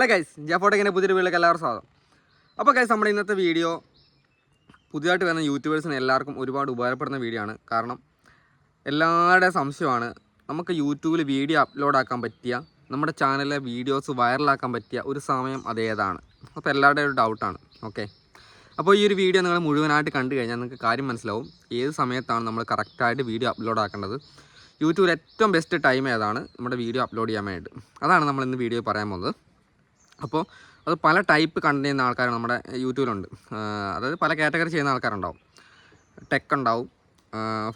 Hello guys, ജാഫോട്ടെക്കിൻ്റെ പുതിയൊരു വീട്ടിലേക്ക് എല്ലാവർക്കും സ്വാഗതം. അപ്പോൾ ഗൈസ്, നമ്മുടെ ഇന്നത്തെ വീഡിയോ പുതിയതായിട്ട് വരുന്ന യൂട്യൂബേഴ്സിന് എല്ലാവർക്കും ഒരുപാട് ഉപകാരപ്പെടുന്ന വീഡിയോ ആണ്. കാരണം എല്ലാവരുടെയും സംശയമാണ്, നമുക്ക് യൂട്യൂബിൽ വീഡിയോ അപ്ലോഡ് ആക്കാൻ പറ്റിയ, നമ്മുടെ ചാനലിലെ വീഡിയോസ് വൈറലാക്കാൻ പറ്റിയ ഒരു സമയം അതേതാണ്. അപ്പോൾ എല്ലാവരുടെയും ഒരു ഡൗട്ടാണ്. ഓക്കെ, അപ്പോൾ ഈ ഒരു വീഡിയോ നിങ്ങൾ മുഴുവനായിട്ട് കണ്ടു കഴിഞ്ഞാൽ നിങ്ങൾക്ക് കാര്യം മനസ്സിലാവും ഏത് സമയത്താണ് നമ്മൾ കറക്റ്റായിട്ട് വീഡിയോ അപ്ലോഡ് ആക്കേണ്ടത്. യൂട്യൂബിൽ ഏറ്റവും ബെസ്റ്റ് ടൈം ഏതാണ് നമ്മുടെ വീഡിയോ അപ്ലോഡ് ചെയ്യാൻ വേണ്ടിയിട്ട്. അതാണ് നമ്മൾ ഇന്ന് വീഡിയോ പറയാൻ പോകുന്നത്. അപ്പോൾ അത് പല ടൈപ്പ് കണ്ടന്റ് ചെയ്യുന്ന ആൾക്കാർ നമ്മുടെ യൂട്യൂബിലുണ്ട്. അതായത് പല കാറ്റഗറി ചെയ്യുന്ന ആൾക്കാരുണ്ടാവും. ടെക് ഉണ്ടാവും,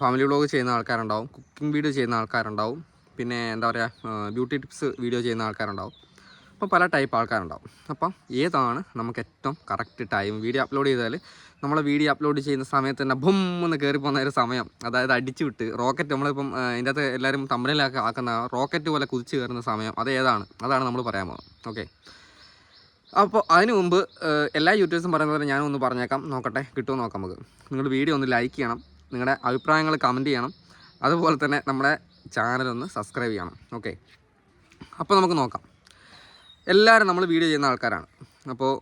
ഫാമിലി വ്ളോഗ് ചെയ്യുന്ന ആൾക്കാരുണ്ടാവും, കുക്കിംഗ് വീഡിയോ ചെയ്യുന്ന ആൾക്കാരുണ്ടാവും, പിന്നെ എന്താ പറയുക, ബ്യൂട്ടി ടിപ്സ് വീഡിയോ ചെയ്യുന്ന ആൾക്കാരുണ്ടാവും. അപ്പോൾ പല ടൈപ്പ് ആൾക്കാരുണ്ടാവും. അപ്പം ഏതാണ് നമുക്ക് ഏറ്റവും കറക്റ്റ് ടൈം വീഡിയോ അപ്ലോഡ് ചെയ്താൽ നമ്മൾ വീഡിയോ അപ്ലോഡ് ചെയ്യുന്ന സമയത്ത് തന്നെ ബും എന്ന് കയറി പോകുന്ന ഒരു സമയം, അതായത് അടിച്ചു വിട്ട് റോക്കറ്റ്, നമ്മളിപ്പം ഇതിൻ്റെ അകത്ത് എല്ലാവരും തമ്പനിലൊക്കെ ആക്കുന്ന റോക്കറ്റ് പോലെ കുതിച്ച് കയറുന്ന സമയം അതേതാണ്, അതാണ് നമ്മൾ പറയാൻ പോകുന്നത്. ഓക്കെ, അപ്പോൾ അതിന് മുമ്പ് എല്ലാ യൂട്യൂബേഴ്സും പറയുന്നത് പോലെ ഞാനൊന്ന് പറഞ്ഞേക്കാം, നോക്കട്ടെ കിട്ടുമോ നോക്കാം. നമുക്ക് നിങ്ങൾ വീഡിയോ ഒന്ന് ലൈക്ക് ചെയ്യണം, നിങ്ങളുടെ അഭിപ്രായങ്ങൾ കമൻറ്റ് ചെയ്യണം, അതുപോലെ തന്നെ നമ്മുടെ ചാനലൊന്ന് സബ്സ്ക്രൈബ് ചെയ്യണം. ഓക്കെ, അപ്പോൾ നമുക്ക് നോക്കാം. എല്ലാവരും നമ്മൾ വീഡിയോ ചെയ്യുന്ന ആൾക്കാരാണ്. അപ്പോൾ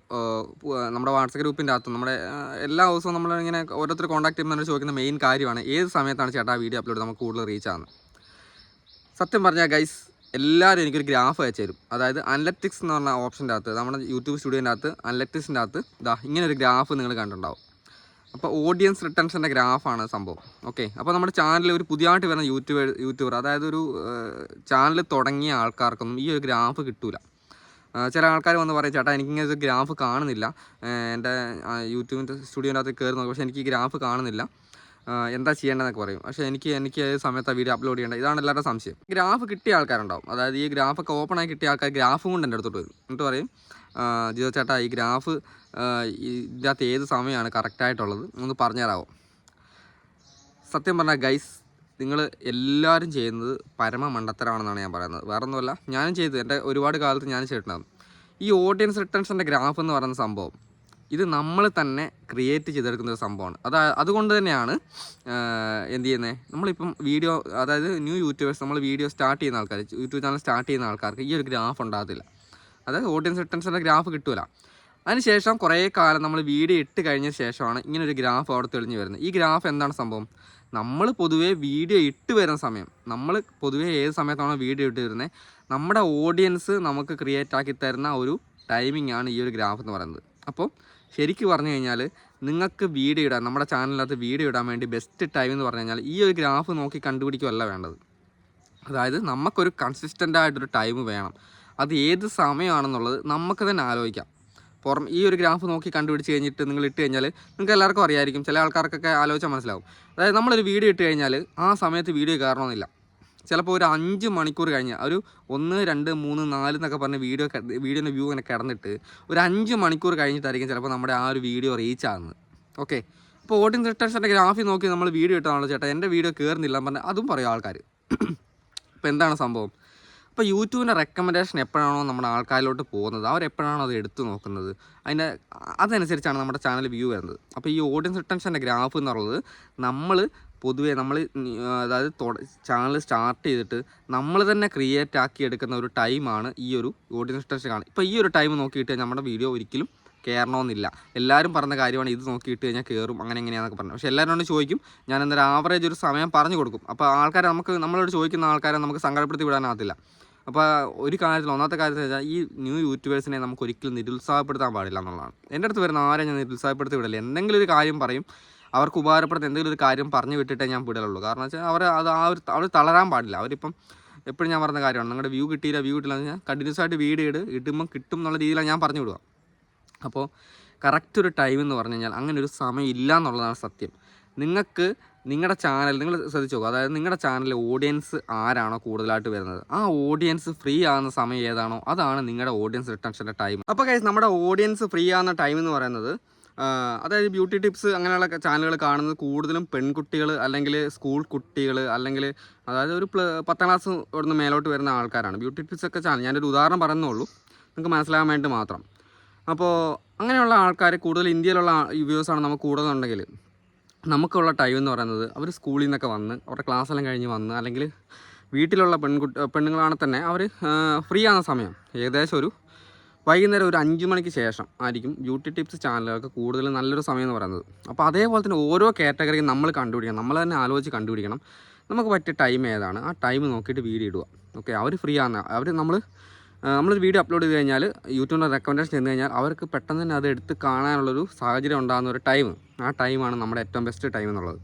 നമ്മുടെ വാട്സപ്പ് ഗ്രൂപ്പിൻ്റെ അകത്തും നമ്മുടെ എല്ലാ ദിവസവും നമ്മളിങ്ങനെ ഓരോരുത്തർ കോൺടാക്ട് ചെയ്യുമ്പോൾ ചോദിക്കുന്ന മെയിൻ കാര്യമാണ് ഏത് സമയത്താണ് ചേട്ടാ വീഡിയോ അപ്ലോഡ് നമുക്ക് കൂടുതൽ റീച്ച് ആകുന്നത്. സത്യം പറഞ്ഞാൽ ഗൈസ്, എല്ലാവരും എനിക്കൊരു ഗ്രാഫ് അയച്ചു തരും. അതായത് അനലറ്റിക്സ് എന്ന് പറഞ്ഞ ഓപ്ഷൻ്റെ അകത്ത്, നമ്മുടെ യൂട്യൂബ് സ്റ്റുഡിയോൻ്റെ അകത്ത് അനലറ്റിക്സിൻ്റെ അകത്ത് ഇങ്ങനെ ഒരു ഗ്രാഫ് നിങ്ങൾ കണ്ടിട്ടുണ്ടാവും. അപ്പോൾ ഓഡിയൻസ് റിട്ടൻഷൻ്റെ ഗ്രാഫാണ് സംഭവം. ഓക്കെ, അപ്പോൾ നമ്മുടെ ചാനലിൽ ഒരു പുതിയതായിട്ട് വരുന്ന യൂട്യൂബർ അതായത് ഒരു ചാനൽ തുടങ്ങിയ ആൾക്കാർക്കൊന്നും ഈ ഒരു ഗ്രാഫ് കിട്ടില്ല. ചില ആൾക്കാർ വന്ന് പറയും, ചേട്ടാ എനിക്കിങ്ങനെ ഒരു ഗ്രാഫ് കാണുന്നില്ല, എൻ്റെ യൂട്യൂബിൻ്റെ സ്റ്റുഡിയോൻ്റെ അകത്ത് കയറി നോക്കും, പക്ഷേ എനിക്ക് ഈ ഗ്രാഫ് കാണുന്നില്ല, എന്താ ചെയ്യേണ്ടതെന്നൊക്കെ പറയും. പക്ഷേ എനിക്ക് സമയത്ത് വീഡിയോ അപ്ലോഡ് ചെയ്യേണ്ടത്, ഇതാണ് എല്ലാവരുടെ സംശയം. ഗ്രാഫ് കിട്ടിയ ആൾക്കാരുണ്ടാവും. അതായത് ഈ ഗ്രാഫൊക്കെ ഓപ്പണായി കിട്ടിയ ആൾക്കാർ ഗ്രാഫും കൊണ്ട് എൻ്റെ അടുത്തോട്ട് വരും. എന്നിട്ട് പറയും, ജിയോ ചേട്ടാ ഈ ഗ്രാഫ് ഇതിനകത്ത് ഏത് സമയമാണ് കറക്റ്റായിട്ടുള്ളത് ഒന്ന് പറഞ്ഞുതരാമോ. സത്യം പറഞ്ഞാൽ ഗൈസ്, നിങ്ങൾ എല്ലാവരും ചെയ്യുന്നത് പരമ മണ്ടത്തരമാണെന്നാണ് ഞാൻ പറയുന്നത്. വേറെ ഒന്നുമല്ല, ഞാനും ചെയ്തത്, എൻ്റെ ഒരുപാട് കാലത്ത് ഞാൻ ചെയ്തിട്ടുണ്ടാകും. ഈ ഓഡിയൻസ് റിട്ടൻഷൻ്റെ ഗ്രാഫ് എന്ന് പറയുന്ന സംഭവം ഇത് നമ്മൾ തന്നെ ക്രിയേറ്റ് ചെയ്തെടുക്കുന്ന ഒരു സംഭവമാണ്. അതുകൊണ്ട് തന്നെയാണ് എന്ത് ചെയ്യുന്നത്, നമ്മളിപ്പം വീഡിയോ, അതായത് ന്യൂ യൂട്യൂബേഴ്സ്, നമ്മൾ വീഡിയോ സ്റ്റാർട്ട് ചെയ്യുന്ന ആൾക്കാർ, യൂട്യൂബ് ചാനൽ സ്റ്റാർട്ട് ചെയ്യുന്ന ആൾക്കാർക്ക് ഈ ഒരു ഗ്രാഫ് ഉണ്ടാകത്തില്ല. അതായത് ഓഡിയൻസ് റിട്ടൻഷൻ്റെ ഗ്രാഫ് കിട്ടില്ല. അതിനുശേഷം കുറേ കാലം നമ്മൾ വീഡിയോ ഇട്ട് കഴിഞ്ഞ ശേഷമാണ് ഇങ്ങനൊരു ഗ്രാഫ് അവിടെ തെളിഞ്ഞ് വരുന്നത്. ഈ ഗ്രാഫ് എന്താണ് സംഭവം, നമ്മൾ പൊതുവേ വീഡിയോ ഇട്ട് വരുന്ന സമയം, നമ്മൾ പൊതുവേ ഏത് സമയത്താണോ വീഡിയോ ഇട്ട് വരുന്നത്, നമ്മുടെ ഓഡിയൻസ് നമുക്ക് ക്രിയേറ്റ് ആക്കി തരുന്ന ഒരു ടൈമിംഗ് ആണ് ഈ ഒരു ഗ്രാഫ് എന്ന് പറയുന്നത്. അപ്പോൾ ശരിക്കും പറഞ്ഞു കഴിഞ്ഞാൽ നിങ്ങൾക്ക് വീഡിയോ ഇടാൻ, നമ്മുടെ ചാനലിനകത്ത് വീഡിയോ ഇടാൻ വേണ്ടി ബെസ്റ്റ് ടൈം എന്ന് പറഞ്ഞു കഴിഞ്ഞാൽ ഈ ഒരു ഗ്രാഫ് നോക്കി കണ്ടുപിടിക്കുകയല്ല വേണ്ടത്. അതായത് നമുക്കൊരു കൺസിസ്റ്റൻ്റ് ആയിട്ടൊരു ടൈം വേണം. അത് ഏത് സമയമാണെന്നുള്ളത് നമുക്ക് തന്നെ ആലോചിക്കാം. ഈ ഒരു ഗ്രാഫ് നോക്കി കണ്ടുപിടിച്ച് കഴിഞ്ഞിട്ട് നിങ്ങൾ ഇട്ട് കഴിഞ്ഞാൽ നിങ്ങൾക്ക് എല്ലാവർക്കും അറിയായിരിക്കും, ചില ആൾക്കാർക്കൊക്കെ ആലോചിച്ചാൽ മനസ്സിലാവും. അതായത് നമ്മളൊരു വീഡിയോ ഇട്ട് കഴിഞ്ഞാൽ ആ സമയത്ത് വീഡിയോ കയറണമെന്നില്ല. ചിലപ്പോൾ ഒരു 5 മണിക്കൂർ കഴിഞ്ഞ്, ഒരു 1, 2, 3, 4 എന്നൊക്കെ പറഞ്ഞ് വീഡിയോൻ്റെ വ്യൂ ഇങ്ങനെ കിടന്നിട്ട് ഒരു 5 മണിക്കൂർ കഴിഞ്ഞിട്ടായിരിക്കും ചിലപ്പോൾ നമ്മുടെ ആ ഒരു വീഡിയോ റീച്ച് ആകുന്നത്. ഓക്കെ, അപ്പോൾ ഓഡിയൻസ് റിട്ടൻഷൻ്റെ ഗ്രാഫിൽ നോക്കി നമ്മൾ വീഡിയോ ഇട്ടാണല്ലോ ചേട്ടാ എൻ്റെ വീഡിയോ കയറുന്നില്ല പറഞ്ഞാൽ അതും പറയും ആൾക്കാർ. അപ്പോൾ എന്താണ് സംഭവം, അപ്പോൾ യൂട്യൂബിൻ്റെ റെക്കമെൻഡേഷൻ എപ്പോഴാണോ നമ്മുടെ ആൾക്കാരിലോട്ട് പോകുന്നത്, അവരെപ്പോഴാണോ അത് എടുത്തു നോക്കുന്നത്, അതനുസരിച്ചാണ് നമ്മുടെ ചാനൽ വ്യൂ വരുന്നത്. അപ്പോൾ ഈ ഓഡിയൻസ് റിട്ടൻഷൻ്റെ ഗ്രാഫ് എന്നുള്ളത് പൊതുവേ അതായത് ചാനൽ സ്റ്റാർട്ട് ചെയ്തിട്ട് നമ്മൾ തന്നെ ക്രിയേറ്റ് ആക്കി എടുക്കുന്ന ഒരു ടൈമാണ് ഈ ഒരു ഓഡിയൻസ് റിട്ടൻഷൻ കാണുന്നത്. ഇപ്പോൾ ഈ ഒരു ടൈം നോക്കിയിട്ട് നമ്മുടെ വീഡിയോ ഒരിക്കലും കയറണമെന്നില്ല. എല്ലാവരും പറഞ്ഞ കാര്യമാണ്, ഇത് നോക്കിയിട്ട് കഴിഞ്ഞാൽ കയറും അങ്ങനെ എങ്ങനെയാണെന്നൊക്കെ പറഞ്ഞു. പക്ഷേ എല്ലാവരോടും ചോദിക്കും, ഞാൻ എന്നൊരു ആവറേജ് ഒരു സമയം പറഞ്ഞു കൊടുക്കും. അപ്പോൾ ആൾക്കാരെ നമ്മളോട് ചോദിക്കുന്ന ആൾക്കാരെ നമുക്ക് സങ്കടപ്പെടുത്തി വിടാനാകത്തില്ല. അപ്പോൾ ഒരു കാര്യത്തിൽ, ഒന്നാമത്തെ കാര്യത്തിൽ വെച്ചാൽ ഈ ന്യൂ യൂട്യൂബേഴ്സിനെ നമുക്ക് ഒരിക്കലും നിരുത്സാഹപ്പെടുത്താൻ പാടില്ല എന്നുള്ളതാണ്. എൻ്റെ അടുത്ത് വരുന്ന ആരെയും ഞാൻ നിരുത്സാഹപ്പെടുത്തി വിടില്ല. എന്തെങ്കിലും ഒരു കാര്യം പറയും, അവർക്ക് ഉപകാരപ്പെടുന്ന എന്തെങ്കിലും ഒരു കാര്യം പറഞ്ഞു വിട്ടിട്ടേ ഞാൻ വിടലുള്ളൂ. കാരണം വെച്ചാൽ അവർ തളരാൻ പാടില്ല. അവരിപ്പം എപ്പോഴും ഞാൻ പറഞ്ഞ കാര്യമാണ്, നിങ്ങളുടെ വ്യൂ കിട്ടിയില്ല എന്ന് പറഞ്ഞാൽ കണ്ടിന്യൂസ് ആയിട്ട് വീഡിയോ ഇടുമ്പം കിട്ടും എന്നുള്ള രീതിയിലാണ് ഞാൻ പറഞ്ഞു വിടുക. അപ്പോൾ കറക്റ്റ് ഒരു ടൈം എന്ന് പറഞ്ഞു കഴിഞ്ഞാൽ അങ്ങനെ ഒരു സമയം ഇല്ല എന്നുള്ളതാണ് സത്യം. നിങ്ങളുടെ ചാനൽ നിങ്ങൾ ശ്രദ്ധിച്ചു നോക്കുക. അതായത് നിങ്ങളുടെ ചാനലിൽ ഓഡിയൻസ് ആരാണോ കൂടുതലായിട്ട് വരുന്നത്, ആ ഓഡിയൻസ് ഫ്രീ ആകുന്ന സമയം ഏതാണോ അതാണ് നിങ്ങളുടെ ഓഡിയൻസ് റിട്ടൻഷൻ്റെ ടൈം. അപ്പോൾ ഗൈസ്, നമ്മുടെ ഓഡിയൻസ് ഫ്രീ ആകുന്ന ടൈം എന്ന് പറയുന്നത്, അതായത് ബ്യൂട്ടി ടിപ്സ് അങ്ങനെയുള്ള ചാനലുകൾ കാണുന്നത് കൂടുതലും പെൺകുട്ടികൾ, അല്ലെങ്കിൽ സ്കൂൾ കുട്ടികൾ, അല്ലെങ്കിൽ അതായത് ഒരു 10ാം ക്ലാസ് ഇവിടുന്ന് മേലോട്ട് വരുന്ന ആൾക്കാരാണ് ബ്യൂട്ടി ടിപ്സ് ഒക്കെ ചാനൽ. ഞാനൊരു ഉദാഹരണം പറയുന്നുള്ളൂ, നിങ്ങൾക്ക് മനസ്സിലാകാൻ വേണ്ടി മാത്രം. അപ്പോൾ അങ്ങനെയുള്ള ആൾക്കാർ കൂടുതൽ ഇന്ത്യയിലുള്ള വ്യൂവേഴ്സാണ് നമുക്ക് കൂടുതലുണ്ടെങ്കിൽ, നമുക്കുള്ള ടൈം എന്ന് പറയുന്നത് അവർ സ്കൂളിൽ നിന്നൊക്കെ വന്ന് അവരുടെ ക്ലാസ്സെല്ലാം കഴിഞ്ഞ് വന്ന്, അല്ലെങ്കിൽ വീട്ടിലുള്ള പെണ്ണുങ്ങളാണെങ്കിൽ തന്നെ അവർ ഫ്രീ ആകുന്ന സമയം ഏകദേശം ഒരു വൈകുന്നേരം ഒരു 5 മണിക്ക് ശേഷം ആയിരിക്കും ബ്യൂട്ടി ടിപ്സ് ചാനലുകൾക്ക് കൂടുതൽ നല്ലൊരു സമയം എന്ന് പറയുന്നത്. അപ്പോൾ അതേപോലെ തന്നെ ഓരോ കാറ്റഗറിയും നമ്മൾ കണ്ടുപിടിക്കണം, നമ്മൾ തന്നെ ആലോചിച്ച് കണ്ടുപിടിക്കണം നമുക്ക് പറ്റിയ ടൈം ഏതാണ്, ആ ടൈം നോക്കിയിട്ട് വീഡിയോ ഇടുക. ഓക്കെ, അവർ ഫ്രീ ആണ്, നമ്മളൊരു വീഡിയോ അപ്ലോഡ് ചെയ്ത് കഴിഞ്ഞാൽ യൂട്യൂബിൻ്റെ റെക്കമെൻഡേഷൻ ചെന്ന് കഴിഞ്ഞാൽ അവർക്ക് പെട്ടെന്ന് തന്നെ അത് എടുത്ത് കാണാനുള്ളൊരു സാഹചര്യം ഉണ്ടാകുന്ന ഒരു ടൈം, ആ ടൈമാണ് നമ്മുടെ ഏറ്റവും ബെസ്റ്റ് ടൈം എന്നുള്ളത്.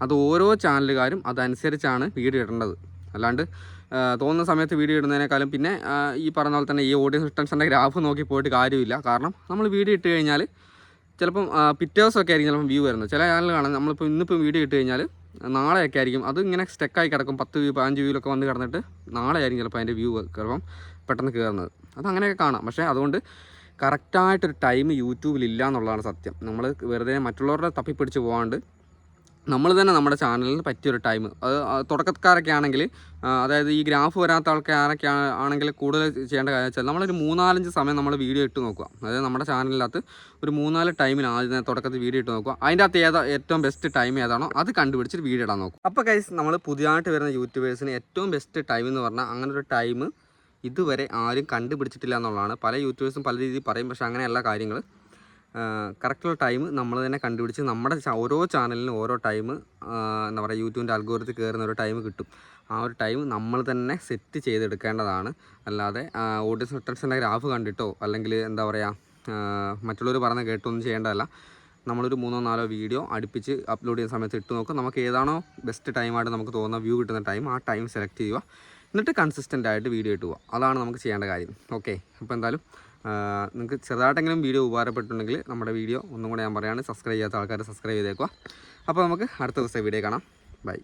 അത് ഓരോ ചാനലുകാരും അതനുസരിച്ചാണ് വീഡിയോ ഇടേണ്ടത്. അല്ലാണ്ട് തോന്നുന്ന സമയത്ത് വീഡിയോ ഇടുന്നതിനേക്കാളും പിന്നെ ഈ പറഞ്ഞ പോലെ തന്നെ ഈ ഓഡിയൻസ് റിട്ടൻഷൻ്റെ ഗ്രാഫ് നോക്കി പോയിട്ട് കാര്യമില്ല. കാരണം നമ്മൾ വീഡിയോ ഇട്ട് കഴിഞ്ഞാൽ ചിലപ്പം പിറ്റേ ദിവസമൊക്കെ ആയിരിക്കും ചിലപ്പം വ്യൂ വരുന്നത്. ചില ചാനൽ കാണാം നമ്മളിപ്പോൾ ഇന്നിപ്പോൾ വീഡിയോ ഇട്ട് കഴിഞ്ഞാൽ നാളെയൊക്കെ ആയിരിക്കും അത് ഇങ്ങനെ സ്റ്റക്കായി കിടക്കും, 10 വ്യൂ 15 വ്യൂവിലൊക്കെ വന്ന് കിടന്നിട്ട് നാളെ ആയിരിക്കും ചിലപ്പോൾ അതിൻ്റെ വ്യൂ ചിലപ്പം പെട്ടെന്ന് കയറുന്നത്. അതങ്ങനെയൊക്കെ കാണാം. പക്ഷേ അതുകൊണ്ട് കറക്റ്റായിട്ടൊരു ടൈം യൂട്യൂബിലില്ല എന്നുള്ളതാണ് സത്യം. നമ്മൾ വെറുതെ മറ്റുള്ളവരുടെ തപ്പിപ്പിടിച്ച് പോകാണ്ട് നമ്മൾ തന്നെ നമ്മുടെ ചാനലിന് പറ്റിയൊരു ടൈം, അത് തുടക്കക്കാരൊക്കെ ആണെങ്കിൽ, അതായത് ഈ ഗ്രാഫ് വരാത്ത ആൾക്കാരൊക്കെ ആണെങ്കിൽ കൂടുതൽ ചെയ്യേണ്ട കാര്യം വെച്ചാൽ നമ്മളൊരു 3-4 സമയം നമ്മൾ വീഡിയോ ഇട്ട് നോക്കുക. അതായത് നമ്മുടെ ചാനലിനകത്ത് ഒരു 3-4 ടൈമിൽ ആദ്യം തുടക്കത്തിൽ വീഡിയോ ഇട്ട് നോക്കുക. അതിൻ്റെ അകത്ത് ഏറ്റവും ബെസ്റ്റ് ടൈം ഏതാണോ അത് കണ്ടുപിടിച്ചിട്ട് വീഡിയോ ഇടാൻ നോക്കും. അപ്പോൾ ഗൈസ്, നമ്മൾ പുതിയതായിട്ട് വരുന്ന യൂട്യൂബേഴ്സിന് ഏറ്റവും ബെസ്റ്റ് ടൈം എന്ന് പറഞ്ഞാൽ അങ്ങനെ ഒരു ടൈം ഇതുവരെ ആരും കണ്ടുപിടിച്ചിട്ടില്ല എന്നുള്ളതാണ്. പല യൂട്യൂബേഴ്സും പല രീതിയിൽ പറയും, പക്ഷേ അങ്ങനെയല്ല കാര്യങ്ങൾ. കറക്റ്റുള്ള ടൈം നമ്മൾ തന്നെ കണ്ടുപിടിച്ച് നമ്മുടെ ഓരോ ചാനലിനും ഓരോ ടൈം എന്താ പറയുക, യൂട്യൂബിൻ്റെ അൽഗോരിതത്തിൽ കയറുന്ന ഒരു ടൈം കിട്ടും. ആ ഒരു ടൈം നമ്മൾ തന്നെ സെറ്റ് ചെയ്തെടുക്കേണ്ടതാണ്. അല്ലാതെ ഓഡിയൻസ് റിട്ടൻഷൻ്റെ ഗ്രാഫ് കണ്ടിട്ടോ അല്ലെങ്കിൽ എന്താ പറയുക മറ്റുള്ളവർ പറഞ്ഞ കേട്ടൊന്നും ചെയ്യേണ്ടതല്ല. നമ്മളൊരു 3-4 വീഡിയോ അടുപ്പിച്ച് അപ്ലോഡ് ചെയ്യുന്ന സമയത്ത് ഇട്ട് നോക്കും. നമുക്ക് ഏതാണോ ബെസ്റ്റ് ടൈമായിട്ട് നമുക്ക് തോന്നുന്ന വ്യൂ കിട്ടുന്ന ടൈം, ആ ടൈം സെലക്ട് ചെയ്യുക. എന്നിട്ട് കൺസിസ്റ്റൻ്റ് ആയിട്ട് വീഡിയോ ഇട്ട് പോവുക. അതാണ് നമുക്ക് ചെയ്യേണ്ട കാര്യം. ഓക്കെ, അപ്പോൾ എന്തായാലും നിങ്ങൾക്ക് ചെറുതായിട്ടെങ്കിലും വീഡിയോ ഉപകാരപ്പെട്ടിട്ടുണ്ടെങ്കിൽ നമ്മുടെ വീഡിയോ ഒന്നും കൂടെ ഞാൻ പറയുകയാണ്, സബ്സ്ക്രൈബ് ചെയ്യാത്ത ആൾക്കാർ സബ്സ്ക്രൈബ് ചെയ്തേക്കുക. അപ്പോൾ നമുക്ക് അടുത്ത ദിവസത്തെ വീഡിയോ കാണാം. ബൈ.